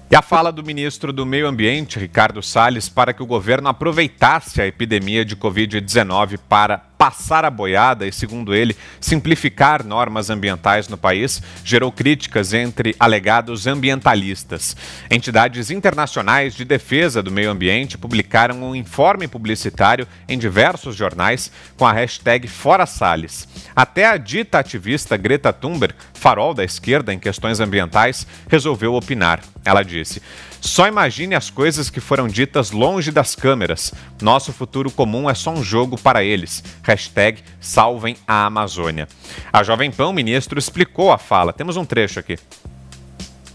E a fala do ministro do Meio Ambiente, Ricardo Salles, para que o governo aproveitasse a epidemia de Covid-19 para passar a boiada e, segundo ele, simplificar normas ambientais no país, gerou críticas entre alegados ambientalistas. Entidades internacionais de defesa do meio ambiente publicaram um informe publicitário em diversos jornais com a hashtag Fora Salles. Até a dita ativista Greta Thunberg, farol da esquerda em questões ambientais, resolveu opinar. Ela disse: "Só imagine as coisas que foram ditas longe das câmeras. Nosso futuro comum é só um jogo para eles. Hashtag salvem a Amazônia." A Jovem Pan, o ministro, explicou a fala. Temos um trecho aqui.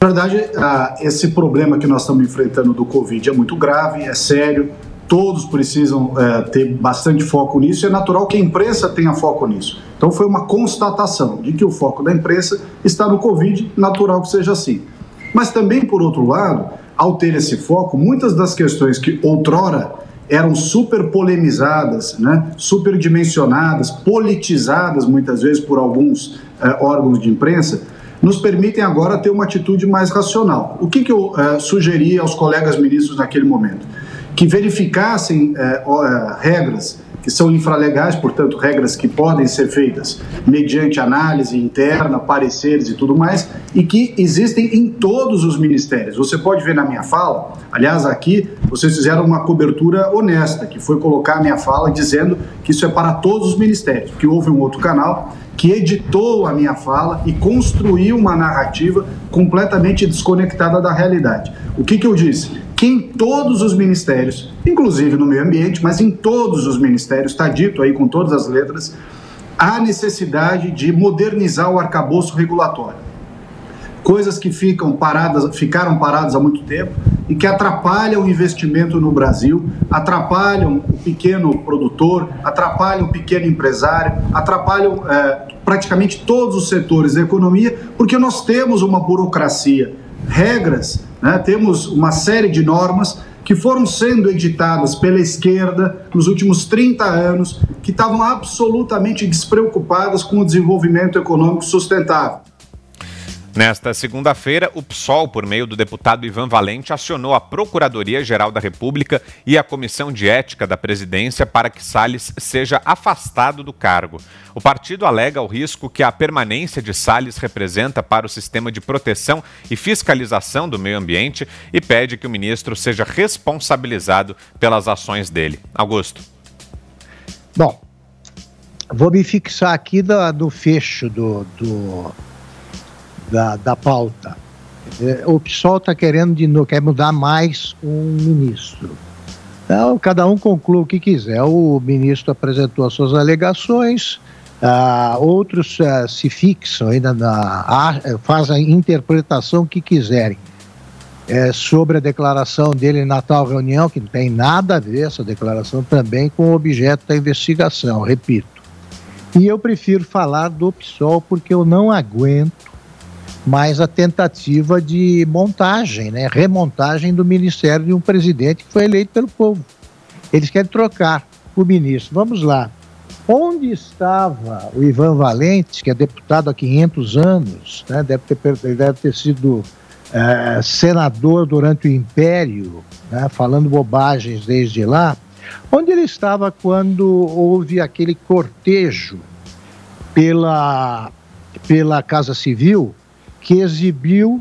Na verdade, esse problema que nós estamos enfrentando do Covid é muito grave, é sério. Todos precisam ter bastante foco nisso. É natural que a imprensa tenha foco nisso. Então foi uma constatação de que o foco da imprensa está no Covid, natural que seja assim. Mas também, por outro lado, ao ter esse foco, muitas das questões que outrora eram super polemizadas, né, superdimensionadas, politizadas muitas vezes por alguns órgãos de imprensa, nos permitem agora ter uma atitude mais racional. O que eu sugeri aos colegas ministros naquele momento? Que verificassem regras que são infralegais, portanto, regras que podem ser feitas mediante análise interna, pareceres e tudo mais, e que existem em todos os ministérios. Você pode ver na minha fala, aliás, aqui vocês fizeram uma cobertura honesta, que foi colocar a minha fala dizendo que isso é para todos os ministérios, que houve um outro canal que editou a minha fala e construiu uma narrativa completamente desconectada da realidade. O que eu disse? Que em todos os ministérios, inclusive no meio ambiente, mas em todos os ministérios, está dito aí com todas as letras, há necessidade de modernizar o arcabouço regulatório. Coisas que ficaram paradas há muito tempo e que atrapalham o investimento no Brasil, atrapalham o pequeno produtor, atrapalham o pequeno empresário, atrapalham praticamente todos os setores da economia, porque nós temos uma burocracia, regras, né? Temos uma série de normas que foram sendo editadas pela esquerda nos últimos 30 anos, que estavam absolutamente despreocupadas com o desenvolvimento econômico sustentável. Nesta segunda-feira, o PSOL, por meio do deputado Ivan Valente, acionou a Procuradoria-Geral da República e a Comissão de Ética da Presidência para que Salles seja afastado do cargo. O partido alega o risco que a permanência de Salles representa para o sistema de proteção e fiscalização do meio ambiente e pede que o ministro seja responsabilizado pelas ações dele. Augusto. Bom, vou me fixar aqui do fecho da pauta. O PSOL está querendo quer mudar mais um ministro. Então, cada um conclui o que quiser. O ministro apresentou as suas alegações, outros se fixam ainda fazem a interpretação que quiserem sobre a declaração dele na tal reunião, que não tem nada a ver essa declaração também com o objeto da investigação, repito. E eu prefiro falar do PSOL porque eu não aguento mais a tentativa de montagem, remontagem do ministério de um presidente que foi eleito pelo povo. Eles querem trocar o ministro. Vamos lá. Onde estava o Ivan Valente, que é deputado há 500 anos, né? Deve ter sido senador durante o Império, né? Falando bobagens desde lá. Onde ele estava quando houve aquele cortejo pela Casa Civil, que exibiu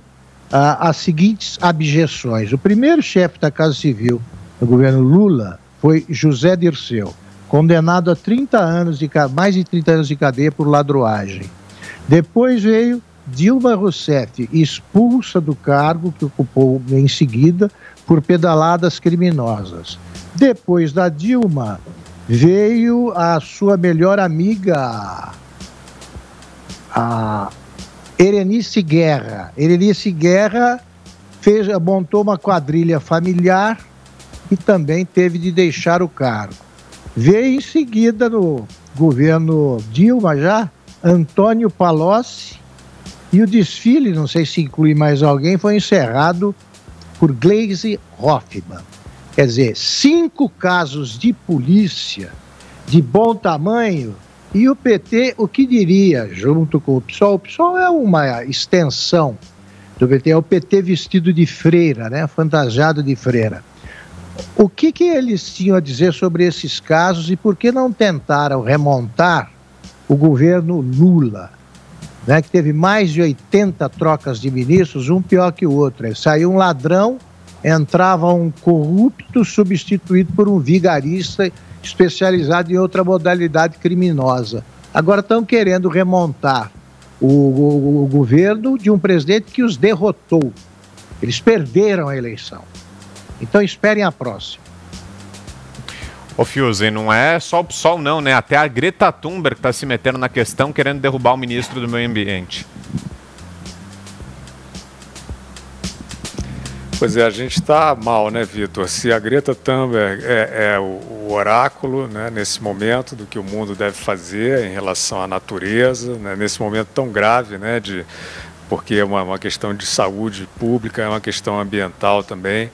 as seguintes abjeções. O primeiro chefe da Casa Civil do governo Lula foi José Dirceu, condenado a mais de 30 anos de cadeia por ladruagem. Depois veio Dilma Rousseff, expulsa do cargo que ocupou em seguida por pedaladas criminosas. Depois da Dilma, veio a sua melhor amiga, a Erenice Guerra. Erenice Guerra montou uma quadrilha familiar e também teve de deixar o cargo. Veio em seguida, no governo Dilma já, Antônio Palocci, e o desfile, não sei se inclui mais alguém, foi encerrado por Gleisi Hoffmann. Quer dizer, 5 casos de polícia de bom tamanho. E o PT, o que diria, junto com o PSOL? O PSOL é uma extensão do PT, é o PT vestido de freira, né? Fantasiado de freira. O que eles tinham a dizer sobre esses casos e por que não tentaram remontar o governo Lula, né? Que teve mais de 80 trocas de ministros, um pior que o outro. Saiu um ladrão, entrava um corrupto substituído por um vigarista especializado em outra modalidade criminosa. Agora estão querendo remontar o governo de um presidente que os derrotou. Eles perderam a eleição. Então esperem a próxima. Ô Fiuzi, não é só o PSOL não, né? Até a Greta Thunberg está se metendo na questão, querendo derrubar o ministro do Meio Ambiente. Pois é, a gente está mal, né, Vitor? Se a Greta Thunberg é o oráculo, né, nesse momento do que o mundo deve fazer em relação à natureza, né, nesse momento tão grave, né, porque é uma questão de saúde pública, é uma questão ambiental também.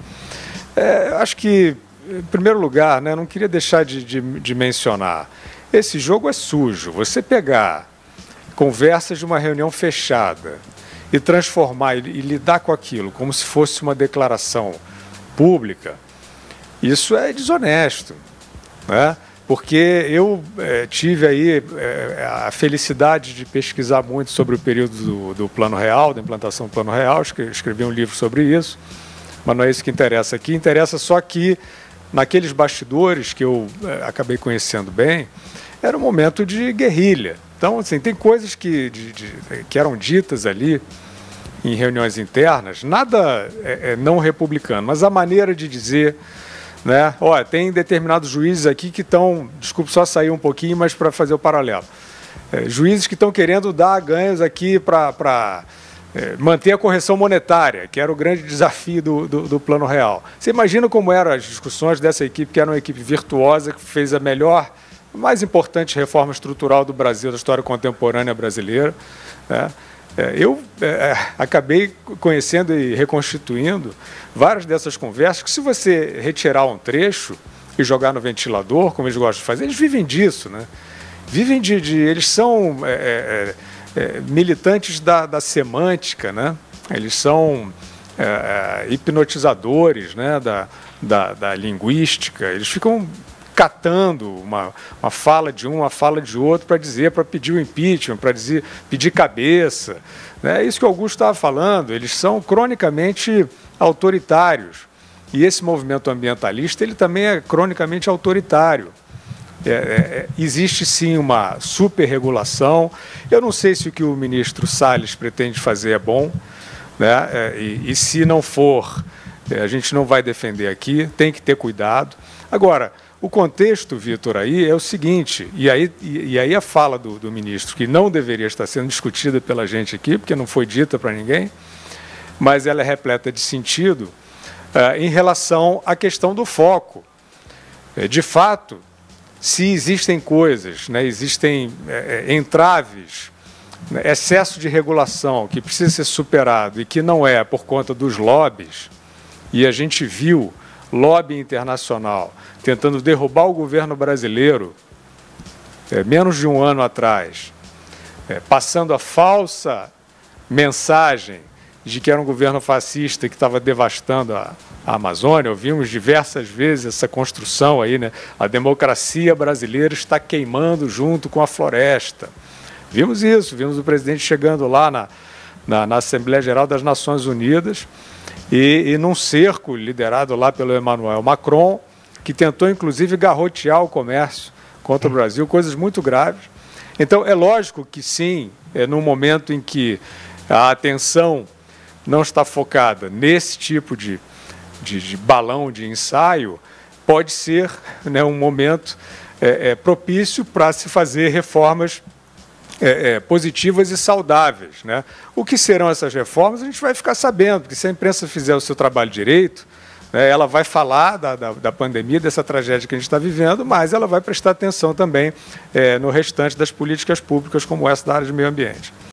Acho que, em primeiro lugar, né, não queria deixar de mencionar, esse jogo é sujo. Você pegar conversas de uma reunião fechada e transformar e lidar com aquilo como se fosse uma declaração pública, isso é desonesto, né? Porque eu tive aí a felicidade de pesquisar muito sobre o período do Plano Real, da implantação do Plano Real, escrevi um livro sobre isso, mas não é isso que interessa aqui, interessa só que naqueles bastidores que eu acabei conhecendo bem, era um momento de guerrilha. Então, assim, tem coisas que eram ditas ali em reuniões internas, nada não republicano, mas a maneira de dizer, né? Olha, tem determinados juízes aqui que estão, desculpe só sair um pouquinho, mas para fazer o paralelo, juízes que estão querendo dar ganhos aqui para manter a correção monetária, que era o grande desafio do Plano Real. Você imagina como eram as discussões dessa equipe, que era uma equipe virtuosa, que fez a melhor, mais importante reforma estrutural do Brasil, da história contemporânea brasileira, né? Eu acabei conhecendo e reconstituindo várias dessas conversas que, se você retirar um trecho e jogar no ventilador, como eles gostam de fazer, eles vivem disso, né? Vivem eles são militantes da semântica, né? Eles são hipnotizadores, né? da linguística, eles ficam catando uma fala de um, uma fala de outro para pedir o impeachment, para pedir cabeça. É isso que o Augusto estava falando, eles são cronicamente autoritários. E esse movimento ambientalista, ele também é cronicamente autoritário. Existe sim uma superregulação. Eu não sei se o que o ministro Salles pretende fazer é bom, né? E se não for, a gente não vai defender aqui, tem que ter cuidado. Agora, o contexto, Vitor, aí é o seguinte, e aí a fala do ministro, que não deveria estar sendo discutida pela gente aqui, porque não foi dita para ninguém, mas ela é repleta de sentido em relação à questão do foco. De fato, se existem coisas, né, existem entraves, né, excesso de regulação que precisa ser superado e que não é por conta dos lobbies, e a gente viu lobby internacional tentando derrubar o governo brasileiro menos de um ano atrás, passando a falsa mensagem de que era um governo fascista que estava devastando a Amazônia. Ouvimos diversas vezes essa construção aí, né? A democracia brasileira está queimando junto com a floresta. Vimos isso, vimos o presidente chegando lá na Assembleia Geral das Nações Unidas e num cerco liderado lá pelo Emmanuel Macron, que tentou inclusive garrotear o comércio contra o Brasil, coisas muito graves. Então é lógico que sim, num momento em que a atenção não está focada nesse tipo de balão de ensaio, pode ser, né, um momento propício para se fazer reformas positivas e saudáveis, né? O que serão essas reformas, a gente vai ficar sabendo, porque se a imprensa fizer o seu trabalho direito, né, ela vai falar da pandemia, dessa tragédia que a gente está vivendo, mas ela vai prestar atenção também no restante das políticas públicas, como essa da área de meio ambiente.